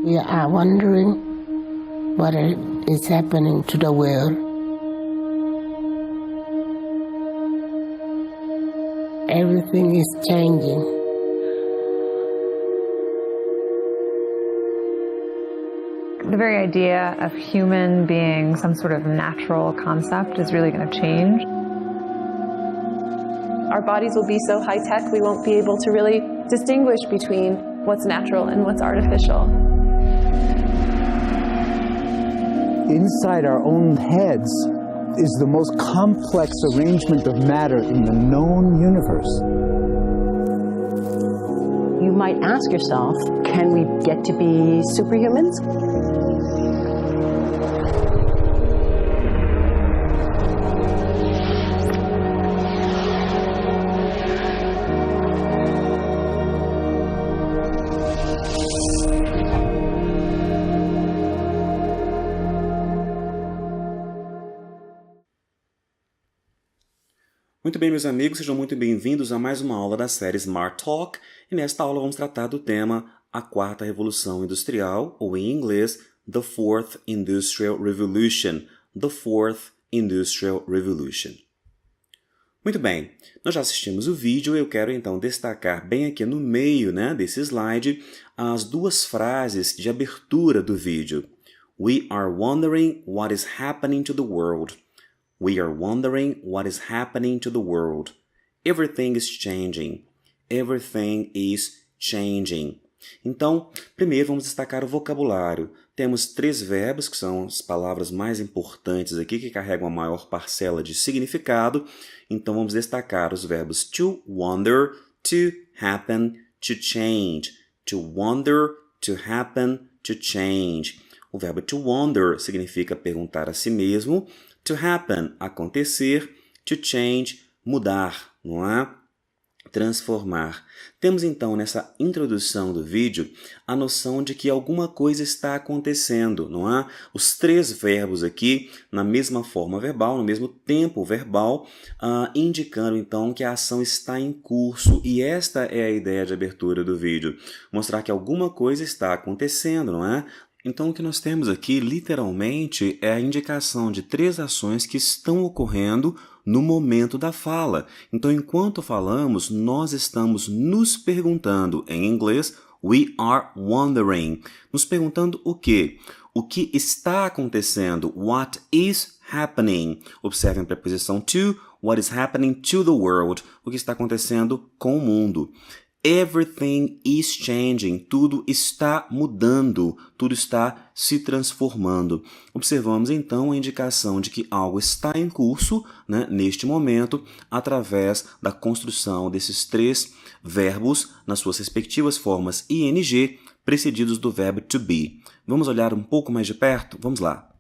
We are wondering what is happening to the world. Everything is changing. The very idea of human being some sort of natural concept is really going to change. Our bodies will be so high-tech we won't be able to really distinguish between what's natural and what's artificial. Inside our own heads is the most complex arrangement of matter in the known universe. You might ask yourself, can we get to be superhumans? Muito bem, meus amigos, sejam muito bem-vindos a mais uma aula da série Smart Talk. E nesta aula vamos tratar do tema a Quarta Revolução Industrial, ou em inglês, The Fourth Industrial Revolution. The Fourth Industrial Revolution. Muito bem, nós já assistimos o vídeo e eu quero então destacar bem aqui no meio, desse slide as duas frases de abertura do vídeo. We are wondering what is happening to the world. We are wondering what is happening to the world. Everything is changing. Everything is changing. Então, primeiro vamos destacar o vocabulário. Temos 3 verbos, que são as palavras mais importantes aqui, que carregam a maior parcela de significado. Então, vamos destacar os verbos to wonder, to happen, to change. To wonder, to happen, to change. O verbo to wonder significa perguntar a si mesmo. To happen, acontecer. To change, mudar, não é? Transformar. Temos então nessa introdução do vídeo a noção de que alguma coisa está acontecendo, não é? Os 3 verbos aqui na mesma forma verbal, no mesmo tempo verbal, indicando então que a ação está em curso. E esta é a ideia de abertura do vídeo, mostrar que alguma coisa está acontecendo, não é? Então, o que nós temos aqui, literalmente, é a indicação de 3 ações que estão ocorrendo no momento da fala. Então, enquanto falamos, nós estamos nos perguntando, em inglês, we are wondering. Nos perguntando o quê? O que está acontecendo? What is happening? Observem a preposição to, what is happening to the world? O que está acontecendo com o mundo? Everything is changing. Tudo está mudando, tudo está se transformando. Observamos então a indicação de que algo está em curso, neste momento, através da construção desses 3 verbos nas suas respectivas formas ing, precedidos do verbo to be. Vamos olhar um pouco mais de perto? Vamos lá.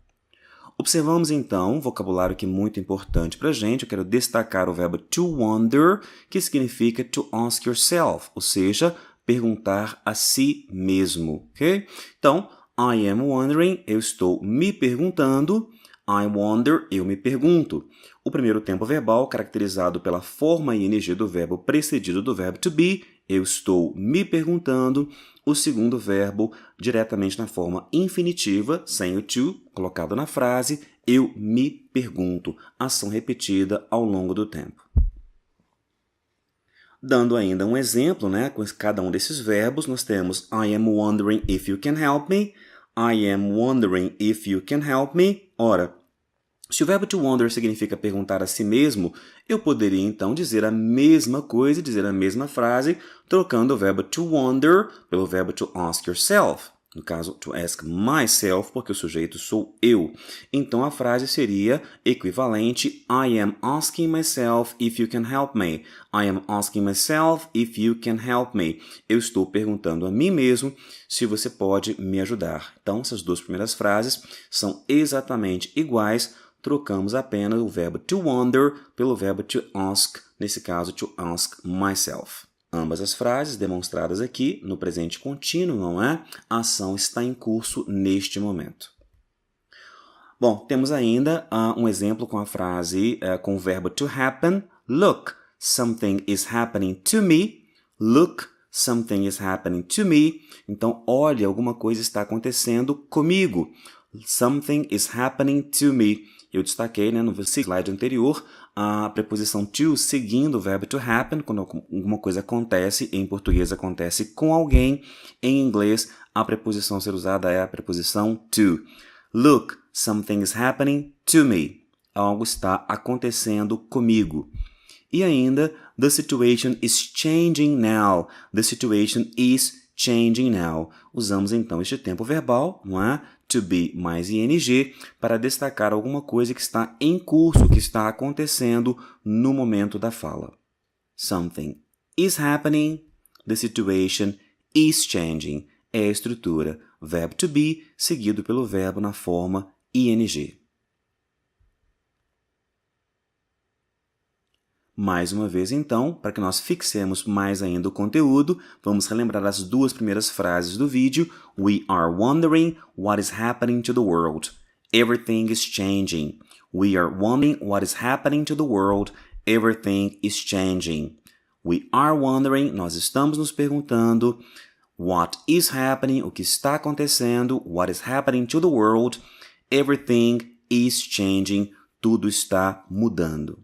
Observamos então um vocabulário que é muito importante para a gente. Eu quero destacar o verbo to wonder, que significa to ask yourself, ou seja, perguntar a si mesmo. Ok? Então, I am wondering, eu estou me perguntando. I wonder, eu me pergunto. O primeiro tempo verbal, caracterizado pela forma ing do verbo precedido do verbo to be, eu estou me perguntando. O segundo verbo, diretamente na forma infinitiva, sem o to, colocado na frase, eu me pergunto. Ação repetida ao longo do tempo. Dando ainda um exemplo, com cada um desses verbos, nós temos I am wondering if you can help me. I am wondering if you can help me. Ora, se o verbo to wonder significa perguntar a si mesmo, eu poderia então dizer a mesma coisa, dizer a mesma frase, trocando o verbo to wonder pelo verbo to ask yourself. No caso, to ask myself, porque o sujeito sou eu. Então a frase seria equivalente: I am asking myself if you can help me. I am asking myself if you can help me. Eu estou perguntando a mim mesmo se você pode me ajudar. Então, essas 2 primeiras frases são exatamente iguais. Trocamos apenas o verbo to wonder pelo verbo to ask, nesse caso, to ask myself. Ambas as frases demonstradas aqui no presente contínuo, não é? A ação está em curso neste momento. Bom, temos ainda um exemplo com a frase com o verbo to happen. Look, something is happening to me. Look, something is happening to me. Então, olha, alguma coisa está acontecendo comigo. Something is happening to me. Eu destaquei, né, no slide anterior a preposição to seguindo o verbo to happen, quando alguma coisa acontece, em português acontece com alguém, em inglês a preposição a ser usada é a preposição to. Look, something is happening to me. Algo está acontecendo comigo. E ainda, the situation is changing now. The situation is changing now. Usamos então este tempo verbal, não é? To be mais ing, para destacar alguma coisa que está em curso, que está acontecendo no momento da fala. Something is happening. The situation is changing. É a estrutura verbo to be seguido pelo verbo na forma ing. Mais uma vez, então, para que nós fixemos mais ainda o conteúdo, vamos relembrar as duas primeiras frases do vídeo. We are wondering what is happening to the world. Everything is changing. We are wondering what is happening to the world. Everything is changing. We are wondering, nós estamos nos perguntando, what is happening, o que está acontecendo, what is happening to the world. Everything is changing. Tudo está mudando.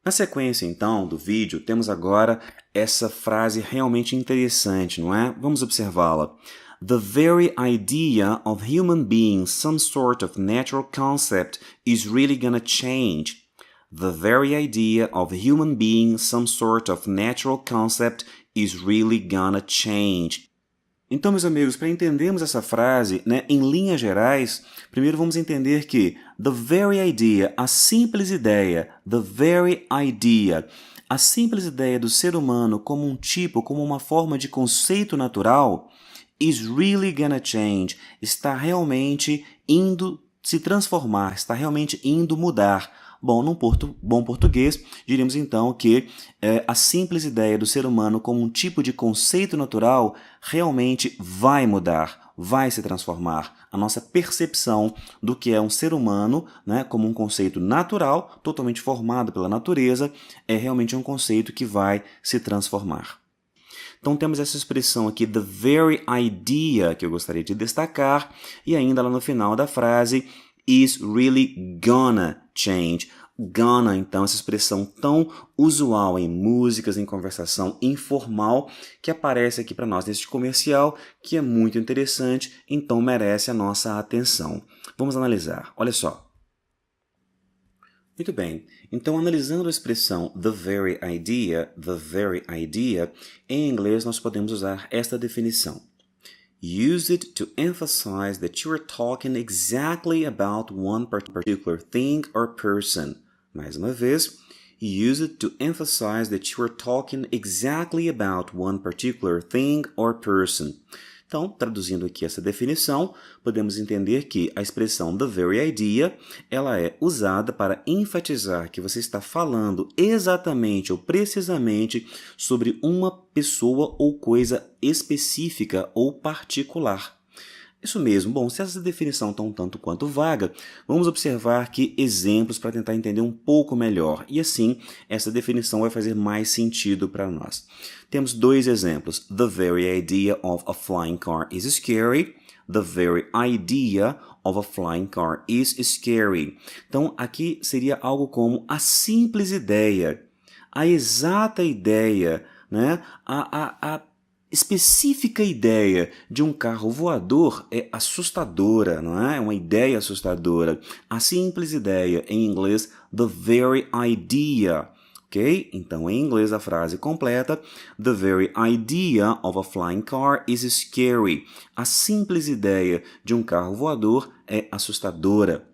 Na sequência, então, do vídeo, temos agora essa frase realmente interessante, não é? Vamos observá-la. The very idea of human being some sort of natural concept is really gonna change. The very idea of human being some sort of natural concept is really gonna change. Então, meus amigos, para entendermos essa frase, né, em linhas gerais, primeiro vamos entender que the very idea, a simples ideia, the very idea, a simples ideia do ser humano como um tipo, como uma forma de conceito natural, is really gonna change, está realmente indo se transformar, está realmente indo mudar. Bom, num bom português, diríamos então que a simples ideia do ser humano como um tipo de conceito natural realmente vai mudar, vai se transformar. A nossa percepção do que é um ser humano, né, como um conceito natural, totalmente formado pela natureza, é realmente um conceito que vai se transformar. Então temos essa expressão aqui, the very idea, que eu gostaria de destacar, e ainda lá no final da frase, is really gonna change. Gonna, então, essa expressão tão usual em músicas, em conversação informal, que aparece aqui para nós neste comercial, que é muito interessante, então merece a nossa atenção. Vamos analisar. Olha só. Muito bem. Então, analisando a expressão the very idea, em inglês nós podemos usar esta definição. Use it to emphasize that you are talking exactly about one particular thing or person. Mais uma vez, use it to emphasize that you are talking exactly about one particular thing or person. Então, traduzindo aqui essa definição, podemos entender que a expressão the very idea, ela é usada para enfatizar que você está falando exatamente ou precisamente sobre uma pessoa ou coisa específica ou particular. Isso mesmo. Bom, se essa definição está um tanto quanto vaga, vamos observar aqui exemplos para tentar entender um pouco melhor. E assim, essa definição vai fazer mais sentido para nós. Temos dois exemplos. The very idea of a flying car is scary. The very idea of a flying car is scary. Então, aqui seria algo como a simples ideia, a exata ideia, né? A específica ideia de um carro voador é assustadora, não é? É uma ideia assustadora. A simples ideia, em inglês, the very idea. Ok? Então, em inglês, a frase completa, the very idea of a flying car is scary. A simples ideia de um carro voador é assustadora.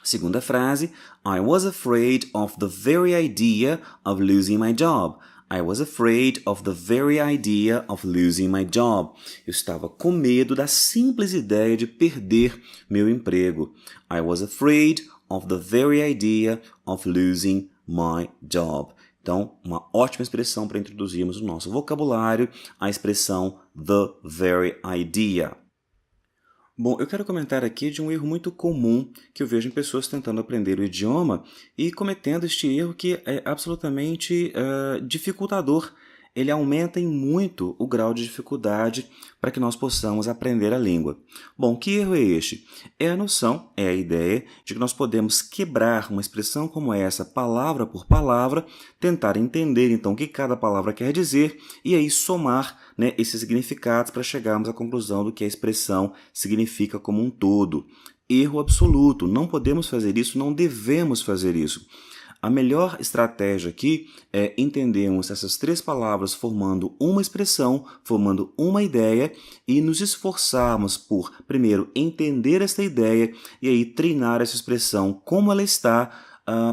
Segunda frase, I was afraid of the very idea of losing my job. I was afraid of the very idea of losing my job. Eu estava com medo da simples ideia de perder meu emprego. I was afraid of the very idea of losing my job. Então, uma ótima expressão para introduzirmos no nosso vocabulário, a expressão the very idea. Bom, eu quero comentar aqui de um erro muito comum que eu vejo em pessoas tentando aprender o idioma e cometendo este erro que é absolutamente dificultador. Ele aumenta em muito o grau de dificuldade para que nós possamos aprender a língua. Bom, que erro é este? É a noção, é a ideia de que nós podemos quebrar uma expressão como essa, palavra por palavra, tentar entender então o que cada palavra quer dizer e aí somar, né, esses significados para chegarmos à conclusão do que a expressão significa como um todo. Erro absoluto, não podemos fazer isso, não devemos fazer isso. A melhor estratégia aqui é entendermos essas 3 palavras formando uma expressão, formando uma ideia e nos esforçarmos por, primeiro, entender esta ideia e aí treinar essa expressão como ela está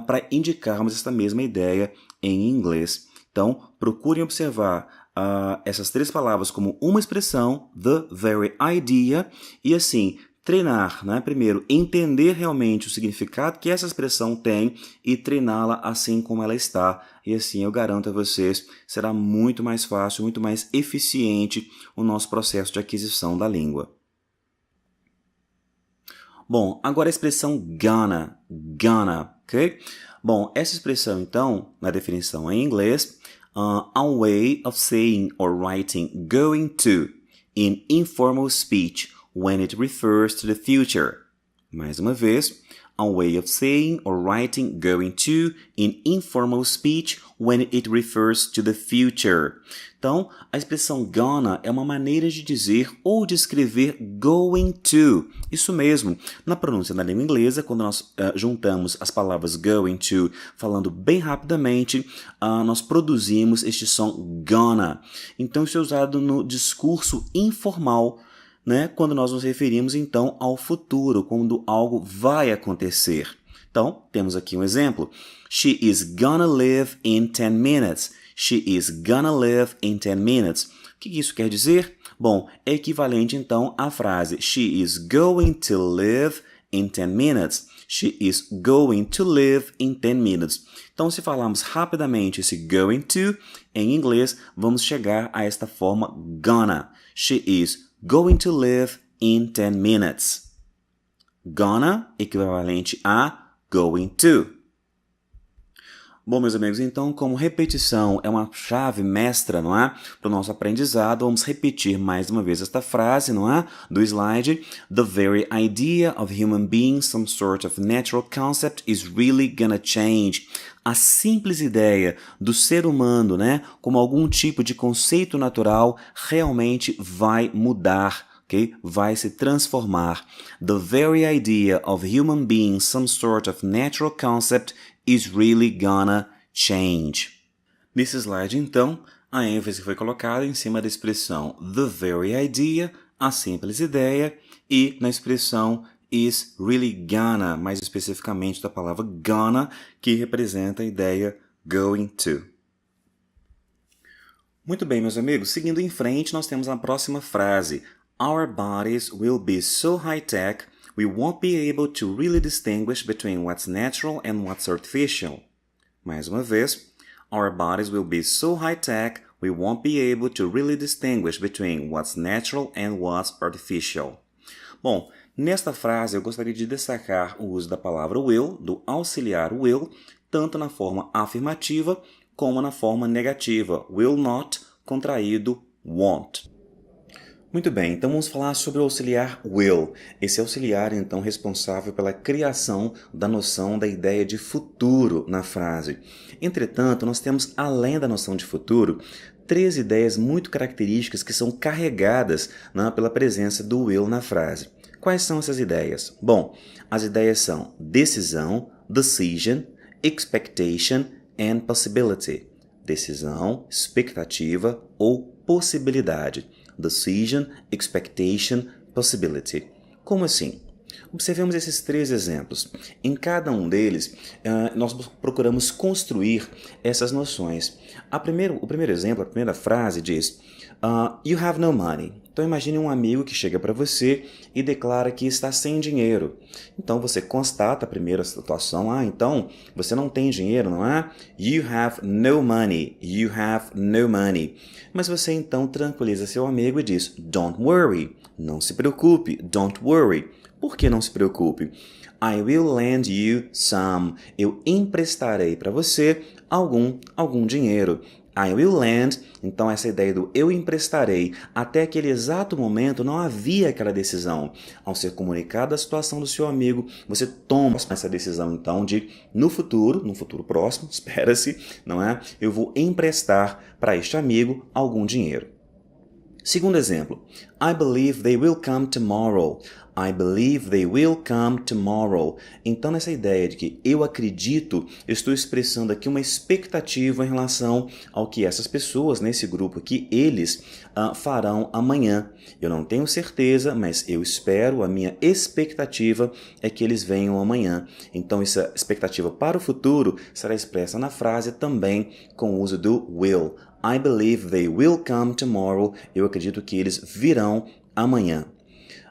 para indicarmos esta mesma ideia em inglês. Então, procurem observar essas 3 palavras como uma expressão, the very idea, e assim, treinar, né? Primeiro, entender realmente o significado que essa expressão tem e treiná-la assim como ela está. E assim, eu garanto a vocês, será muito mais fácil, muito mais eficiente o nosso processo de aquisição da língua. Bom, agora a expressão gonna, ok? Bom, essa expressão, então, na definição em inglês, a way of saying or writing going to in informal speech when it refers to the future. Mais uma vez, a way of saying or writing going to in informal speech when it refers to the future. Então, a expressão gonna é uma maneira de dizer ou de escrever going to. Isso mesmo. Na pronúncia da língua inglesa, quando nós juntamos as palavras going to falando bem rapidamente, nós produzimos este som gonna. Então, isso é usado no discurso informal, né? Quando nós nos referimos, então, ao futuro, quando algo vai acontecer. Então, temos aqui um exemplo. She is gonna live in 10 minutes. She is gonna live in 10 minutes. O que isso quer dizer? Bom, é equivalente, então, à frase She is going to live in 10 minutes. She is going to live in 10 minutes. Então, se falarmos rapidamente esse going to, em inglês, vamos chegar a esta forma gonna. She is going to live in 10 minutes. Gonna, equivalente a going to. Bom, meus amigos, então, como repetição é uma chave mestra, não é? Para o nosso aprendizado, vamos repetir mais uma vez esta frase, não é? Do slide. The very idea of human being, some sort of natural concept, is really gonna change. A simples ideia do ser humano, né, como algum tipo de conceito natural, realmente vai mudar. Okay? Vai se transformar. The very idea of human being, some sort of natural concept, is really gonna change. Nesse slide, então, a ênfase foi colocada em cima da expressão the very idea, a simples ideia, e na expressão is really gonna, mais especificamente da palavra gonna, que representa a ideia going to. Muito bem, meus amigos, seguindo em frente, nós temos a próxima frase. Our bodies will be so high-tech, we won't be able to really distinguish between what's natural and what's artificial. Mais uma vez, our bodies will be so high-tech, we won't be able to really distinguish between what's natural and what's artificial. Bom, nesta frase eu gostaria de destacar o uso da palavra will, do auxiliar will, tanto na forma afirmativa como na forma negativa. Will not, contraído won't. Muito bem, então vamos falar sobre o auxiliar will. Esse auxiliar, então, responsável pela criação da noção da ideia de futuro na frase. Entretanto, nós temos, além da noção de futuro, 3 ideias muito características que são carregadas, né, pela presença do will na frase. Quais são essas ideias? Bom, as ideias são decisão, decision, expectation and possibility. Decisão, expectativa ou possibilidade. Decision, expectation, possibility. Como assim? Observemos esses 3 exemplos. Em cada um deles, nós procuramos construir essas noções. O primeiro exemplo, a primeira frase diz, you have no money. Então imagine um amigo que chega para você e declara que está sem dinheiro. Então você constata a primeira situação, então você não tem dinheiro, não é? You have no money. You have no money. Mas você então tranquiliza seu amigo e diz, don't worry. Não se preocupe, don't worry. Por que não se preocupe? I will lend you some. Eu emprestarei para você algum dinheiro. I will lend, então essa ideia do eu emprestarei, até aquele exato momento não havia aquela decisão. Ao ser comunicada a situação do seu amigo, você toma essa decisão então de, no futuro próximo, espera-se, não é? Eu vou emprestar para este amigo algum dinheiro. Segundo exemplo, I believe they will come tomorrow. I believe they will come tomorrow. Então, nessa ideia de que eu acredito, eu estou expressando aqui uma expectativa em relação ao que essas pessoas, nesse grupo aqui, eles farão amanhã. Eu não tenho certeza, mas eu espero, a minha expectativa é que eles venham amanhã. Então, essa expectativa para o futuro será expressa na frase também com o uso do will. I believe they will come tomorrow. Eu acredito que eles virão amanhã.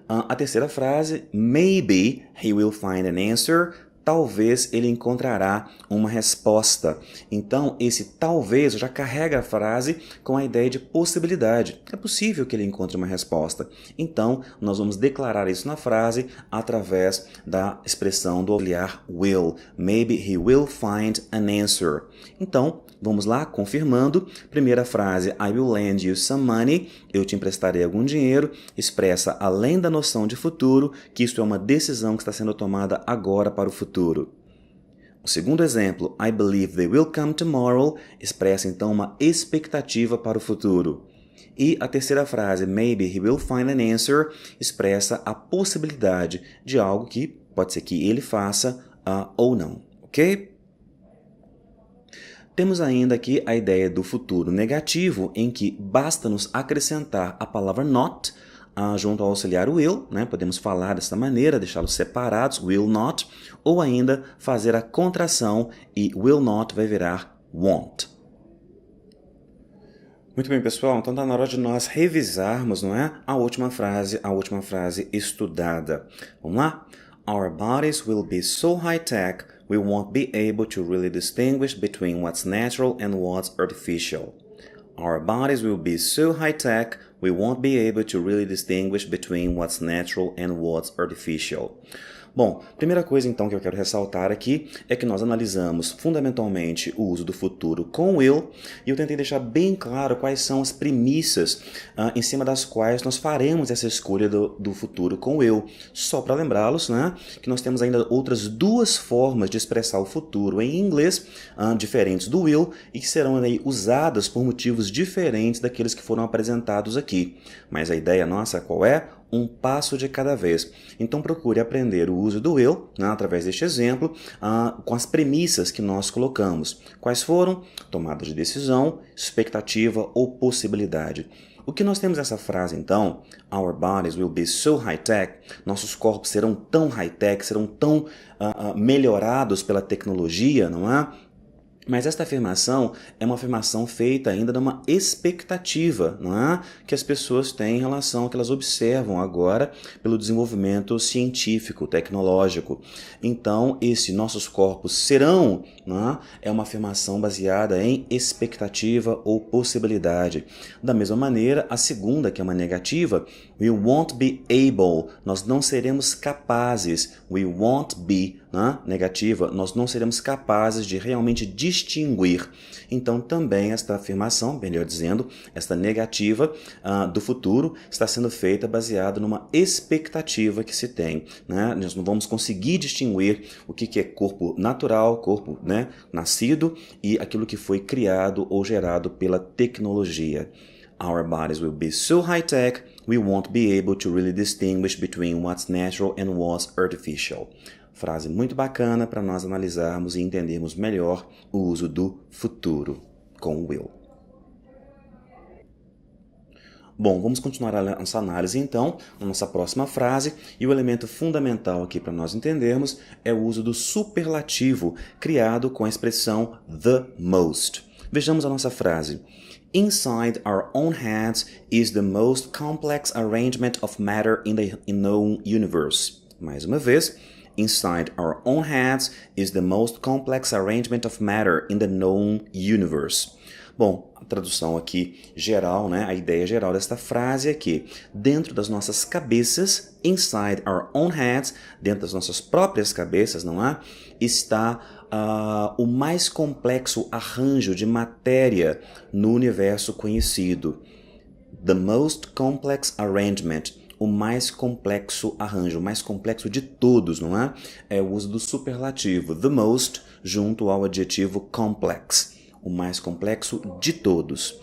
A terceira frase, maybe he will find an answer. Talvez ele encontrará uma resposta. Então, esse talvez já carrega a frase com a ideia de possibilidade. É possível que ele encontre uma resposta. Então, nós vamos declarar isso na frase através da expressão do auxiliar will. Maybe he will find an answer. Então, vamos lá, confirmando. Primeira frase, I will lend you some money. Eu te emprestarei algum dinheiro. Expressa, além da noção de futuro, que isso é uma decisão que está sendo tomada agora para o futuro. O segundo exemplo, I believe they will come tomorrow, expressa então uma expectativa para o futuro. E a terceira frase, maybe he will find an answer, expressa a possibilidade de algo que pode ser que ele faça ou não, ok? Temos ainda aqui a ideia do futuro negativo, em que basta nos acrescentar a palavra not, junto ao auxiliar will, né? Podemos falar dessa maneira, deixá-los separados, will not, ou ainda fazer a contração e will not vai virar won't. Muito bem, pessoal, então está na hora de nós revisarmos, não é? A última frase estudada. Vamos lá? Our bodies will be so high-tech, we won't be able to really distinguish between what's natural and what's artificial. Our bodies will be so high-tech, we won't be able to really distinguish between what's natural and what's artificial. Bom, primeira coisa então que eu quero ressaltar aqui é que nós analisamos fundamentalmente o uso do futuro com will e eu tentei deixar bem claro quais são as premissas em cima das quais nós faremos essa escolha do futuro com will. Só para lembrá-los, né, que nós temos ainda outras duas formas de expressar o futuro em inglês, diferentes do will e que serão aí usadas por motivos diferentes daqueles que foram apresentados aqui. Mas a ideia nossa qual é? Um passo de cada vez. Então procure aprender o uso do will, né, através deste exemplo, com as premissas que nós colocamos. Quais foram? Tomada de decisão, expectativa ou possibilidade. O que nós temos nessa frase então? Our bodies will be so high-tech. Nossos corpos serão tão high-tech, serão tão melhorados pela tecnologia, não é? Mas esta afirmação é uma afirmação feita ainda numa expectativa, não é? Que as pessoas têm em relação ao que elas observam agora pelo desenvolvimento científico, tecnológico. Então, nossos corpos serão, não é? É uma afirmação baseada em expectativa ou possibilidade. Da mesma maneira, a segunda, que é uma negativa, we won't be able, nós não seremos capazes, we won't be, né? Negativa, nós não seremos capazes de realmente distinguir. Então também esta afirmação, melhor dizendo, esta negativa do futuro está sendo feita baseada numa expectativa que se tem, né? Nós não vamos conseguir distinguir o que é corpo natural, corpo, né, nascido e aquilo que foi criado ou gerado pela tecnologia. Our bodies will be so high-tech, we won't be able to really distinguish between what's natural and what's artificial. Frase muito bacana para nós analisarmos e entendermos melhor o uso do futuro com will. Bom, vamos continuar a nossa análise então, na nossa próxima frase, e o elemento fundamental aqui para nós entendermos é o uso do superlativo criado com a expressão the most. Vejamos a nossa frase. Inside our own heads is the most complex arrangement of matter in the known universe. Mais uma vez. Inside our own heads is the most complex arrangement of matter in the known universe. Bom, a tradução aqui geral, né? A ideia geral desta frase é que dentro das nossas cabeças, inside our own heads, dentro das nossas próprias cabeças, não é? Está o mais complexo arranjo de matéria no universo conhecido. The most complex arrangement. O mais complexo arranjo, o mais complexo de todos, não é? É o uso do superlativo the most junto ao adjetivo complex, o mais complexo de todos.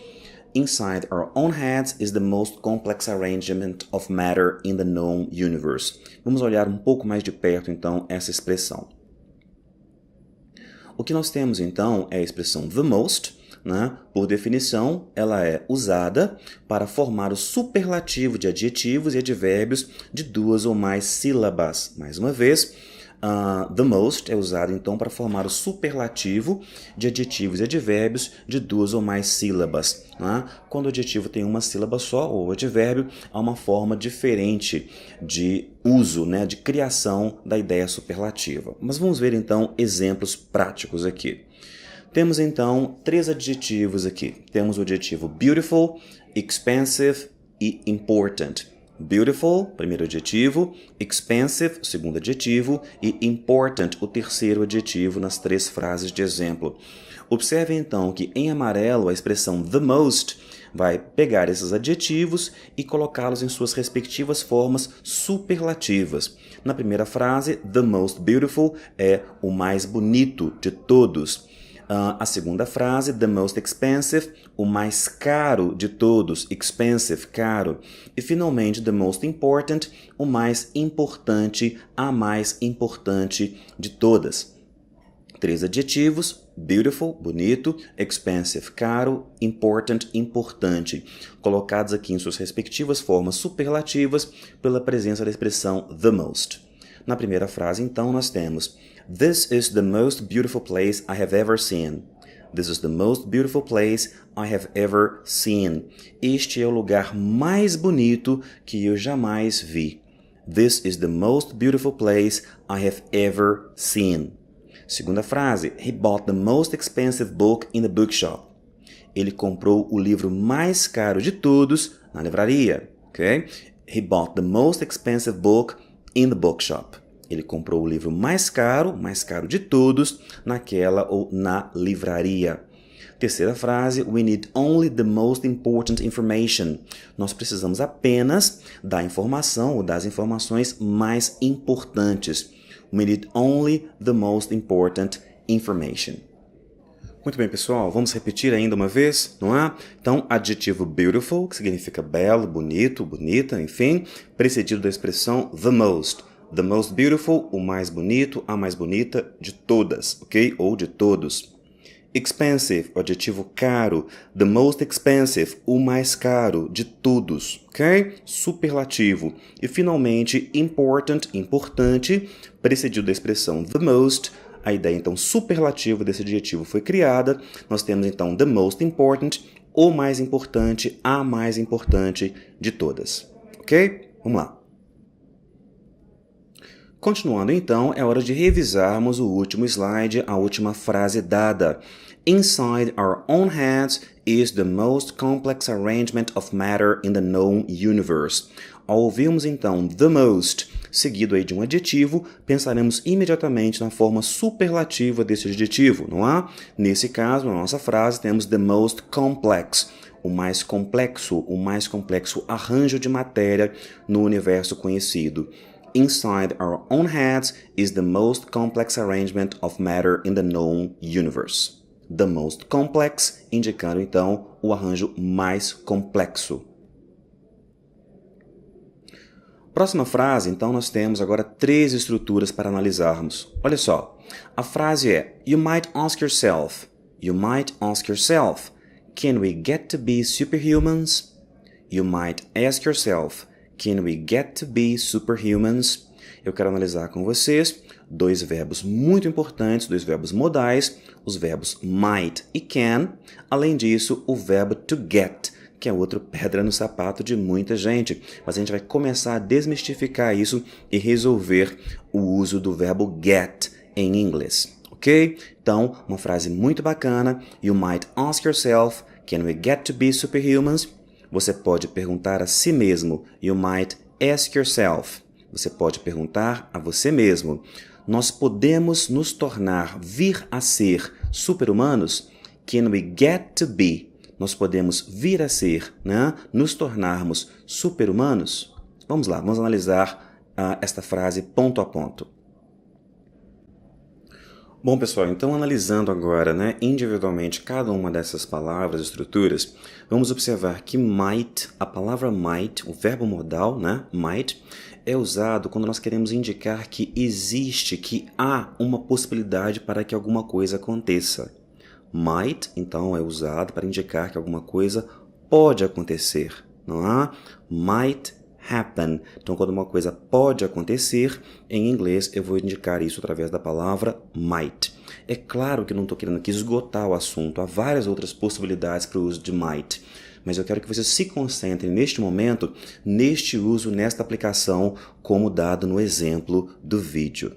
Inside our own heads is the most complex arrangement of matter in the known universe. Vamos olhar um pouco mais de perto, então, essa expressão. O que nós temos, então, é a expressão the most. Né? Por definição, ela é usada para formar o superlativo de adjetivos e advérbios de duas ou mais sílabas. Mais uma vez, the most é usado então para formar o superlativo de adjetivos e advérbios de duas ou mais sílabas. Né? Quando o adjetivo tem uma sílaba só, ou o advérbio, há uma forma diferente de uso, né? De criação da ideia superlativa. Mas vamos ver então exemplos práticos aqui. Temos então 3 adjetivos aqui. Temos o adjetivo beautiful, expensive e important. Beautiful, primeiro adjetivo, expensive, o segundo adjetivo, e important, o terceiro adjetivo nas 3 frases de exemplo. Observe então que em amarelo a expressão the most vai pegar esses adjetivos e colocá-los em suas respectivas formas superlativas. Na primeira frase, the most beautiful é o mais bonito de todos. A segunda frase, the most expensive, o mais caro de todos, expensive, caro. E finalmente, the most important, o mais importante, a mais importante de todas. 3 adjetivos, beautiful, bonito, expensive, caro, important, importante, colocados aqui em suas respectivas formas superlativas pela presença da expressão the most. Na primeira frase, então, nós temos This is the most beautiful place I have ever seen. This is the most beautiful place I have ever seen. Este é o lugar mais bonito que eu jamais vi. This is the most beautiful place I have ever seen. Segunda frase, He bought the most expensive book in the bookshop. Ele comprou o livro mais caro de todos na livraria. Okay? He bought the most expensive book in the bookshop. Ele comprou o livro mais caro de todos, naquela ou na livraria. Terceira frase, we need only the most important information. Nós precisamos apenas da informação ou das informações mais importantes. We need only the most important information. Muito bem, pessoal, vamos repetir ainda uma vez, não é? Então, adjetivo beautiful, que significa belo, bonito, bonita, enfim, precedido da expressão the most. The most beautiful, o mais bonito, a mais bonita de todas, ok? Ou de todos. Expensive, o adjetivo caro. The most expensive, o mais caro de todos, ok? Superlativo. E finalmente, important, importante, precedido da expressão the most. A ideia, então, superlativa desse adjetivo foi criada. Nós temos, então, the most important, o mais importante, a mais importante de todas, ok? Vamos lá. Continuando, então, é hora de revisarmos o último slide, a última frase dada. Inside our own heads is the most complex arrangement of matter in the known universe. Ao ouvirmos, então, the most, seguido aí de um adjetivo, pensaremos imediatamente na forma superlativa desse adjetivo, não é? Nesse caso, na nossa frase, temos the most complex, o mais complexo arranjo de matéria no universo conhecido. Inside our own heads is the most complex arrangement of matter in the known universe. The most complex, indicando então o arranjo mais complexo. Próxima frase, então, nós temos agora 3 estruturas para analisarmos. Olha só, a frase é You might ask yourself, can we get to be superhumans? You might ask yourself, can we get to be superhumans? Eu quero analisar com vocês dois verbos muito importantes, dois verbos modais, os verbos might e can. Além disso, o verbo to get, que é outro pedra no sapato de muita gente. Mas a gente vai começar a desmistificar isso e resolver o uso do verbo get em inglês, ok? Então, uma frase muito bacana. You might ask yourself, can we get to be superhumans? Você pode perguntar a si mesmo. You might ask yourself. Você pode perguntar a você mesmo. Nós podemos nos tornar, vir a ser super-humanos? Can we get to be? Nós podemos vir a ser, né? Nos tornarmos super-humanos? Vamos lá, vamos analisar esta frase ponto a ponto. Bom, pessoal, então analisando agora, né, individualmente cada uma dessas palavras, estruturas, vamos observar que might, a palavra might, o verbo modal, né, might, é usado quando nós queremos indicar que existe, que há uma possibilidade para que alguma coisa aconteça. Might, então, é usado para indicar que alguma coisa pode acontecer, não é? Might happen. Então, quando uma coisa pode acontecer, em inglês eu vou indicar isso através da palavra might. É claro que eu não estou querendo aqui esgotar o assunto, há várias outras possibilidades para o uso de might, mas eu quero que você se concentre neste momento, neste uso, nesta aplicação, como dado no exemplo do vídeo.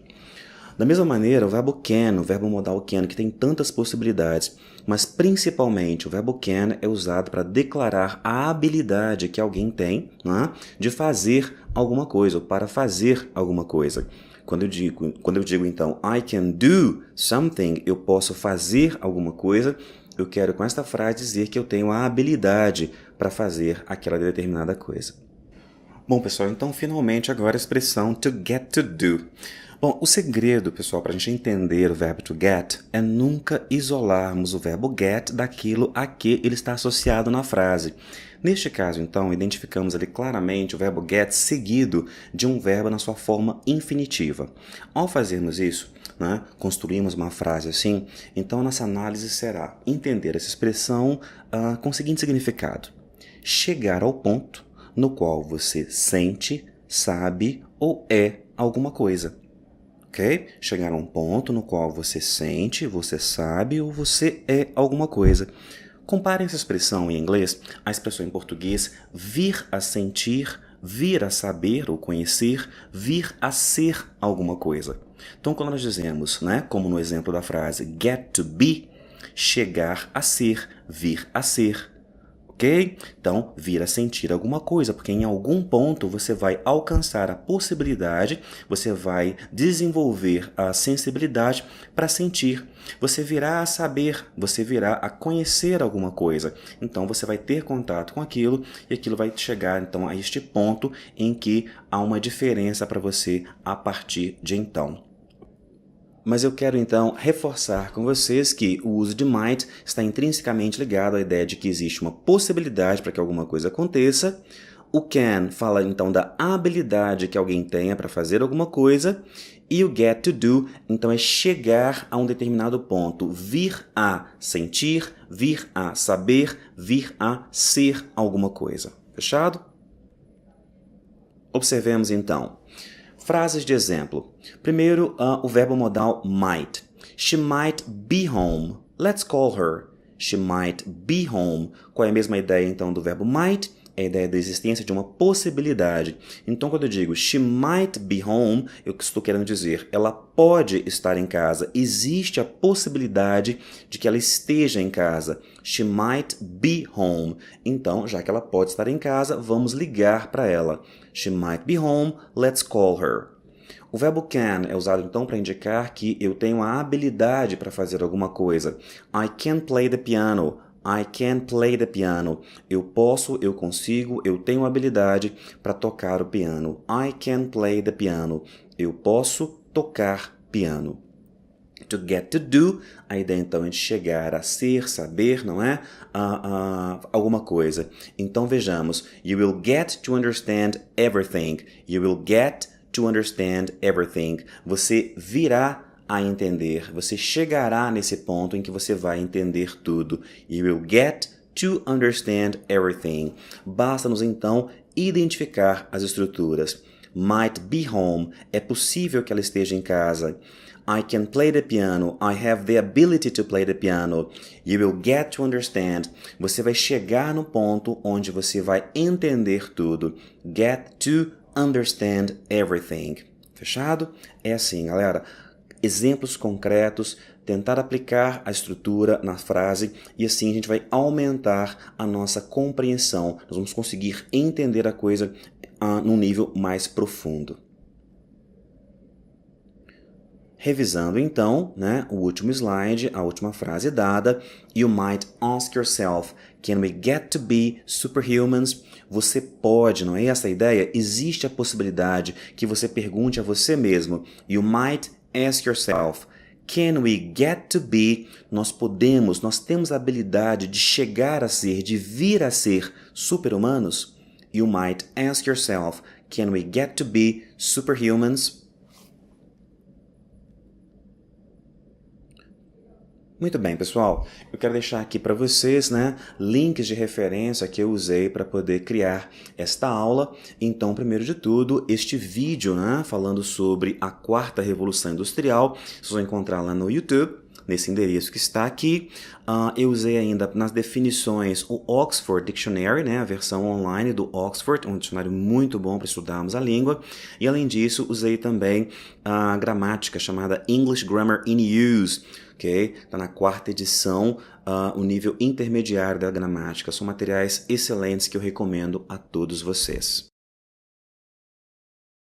Da mesma maneira, o verbo can, o verbo modal can, que tem tantas possibilidades, mas principalmente o verbo can é usado para declarar a habilidade que alguém tem, né, de fazer alguma coisa, ou para fazer alguma coisa. Quando eu digo então, I can do something, eu posso fazer alguma coisa, eu quero com esta frase dizer que eu tenho a habilidade para fazer aquela determinada coisa. Bom, pessoal, então finalmente agora a expressão to get to do. Bom, o segredo, pessoal, para a gente entender o verbo to get é nunca isolarmos o verbo get daquilo a que ele está associado na frase. Neste caso, então, identificamos ali claramente o verbo get seguido de um verbo na sua forma infinitiva. Ao fazermos isso, né, construímos uma frase assim, então nossa análise será entender essa expressão com o seguinte significado: chegar ao ponto no qual você sente, sabe ou é alguma coisa. Ok? Chegar a um ponto no qual você sente, você sabe ou você é alguma coisa. Comparem essa expressão em inglês à expressão em português vir a sentir, vir a saber ou conhecer, vir a ser alguma coisa. Então, quando nós dizemos, né, como no exemplo da frase get to be, chegar a ser, vir a ser. Ok? Então, vir a sentir alguma coisa, porque em algum ponto você vai alcançar a possibilidade, você vai desenvolver a sensibilidade para sentir. Você virá a saber, você virá a conhecer alguma coisa. Então, você vai ter contato com aquilo e aquilo vai chegar então a este ponto em que há uma diferença para você a partir de então. Mas eu quero então reforçar com vocês que o uso de might está intrinsecamente ligado à ideia de que existe uma possibilidade para que alguma coisa aconteça. O can fala então da habilidade que alguém tenha para fazer alguma coisa. E o get to do, então, é chegar a um determinado ponto, vir a sentir, vir a saber, vir a ser alguma coisa. Fechado? Observemos então. Frases de exemplo. Primeiro, o verbo modal might. She might be home. Let's call her. She might be home. Qual é a mesma ideia, então, do verbo might? É a ideia da existência de uma possibilidade. Então, quando eu digo she might be home, eu estou querendo dizer ela pode estar em casa. Existe a possibilidade de que ela esteja em casa. She might be home. Então, já que ela pode estar em casa, vamos ligar para ela. She might be home, let's call her. O verbo can é usado então para indicar que eu tenho a habilidade para fazer alguma coisa. I can play the piano. I can play the piano. Eu posso, eu consigo, eu tenho habilidade para tocar o piano. I can play the piano. Eu posso tocar piano. To get to do, a ideia então é de chegar a ser, saber, não é? Alguma coisa. Então vejamos. You will get to understand everything. You will get to understand everything. Você virá a entender. Você chegará nesse ponto em que você vai entender tudo. You will get to understand everything. Basta-nos então identificar as estruturas. Might be home. É possível que ela esteja em casa. I can play the piano. I have the ability to play the piano. You will get to understand. Você vai chegar no ponto onde você vai entender tudo. Get to understand everything. Fechado? É assim, galera. Exemplos concretos, tentar aplicar a estrutura na frase e assim a gente vai aumentar a nossa compreensão. Nós vamos conseguir entender a coisa num nível mais profundo. Revisando então, o último slide, a última frase dada, you might ask yourself, can we get to be superhumans? Você pode, não é essa a ideia? Existe a possibilidade que você pergunte a você mesmo, you might ask yourself, can we get to be? Nós temos a habilidade de chegar a ser, de vir a ser super-humanos? You might ask yourself, can we get to be superhumans? Muito bem, pessoal. Eu quero deixar aqui para vocês, links de referência que eu usei para poder criar esta aula. Então, primeiro de tudo, este vídeo, falando sobre a quarta revolução industrial, vocês vão encontrar lá no YouTube, nesse endereço que está aqui. Eu usei ainda nas definições o Oxford Dictionary, a versão online do Oxford, um dicionário muito bom para estudarmos a língua. E além disso, usei também a gramática chamada English Grammar in Use, ok? Está na quarta edição, o nível intermediário da gramática. São materiais excelentes que eu recomendo a todos vocês.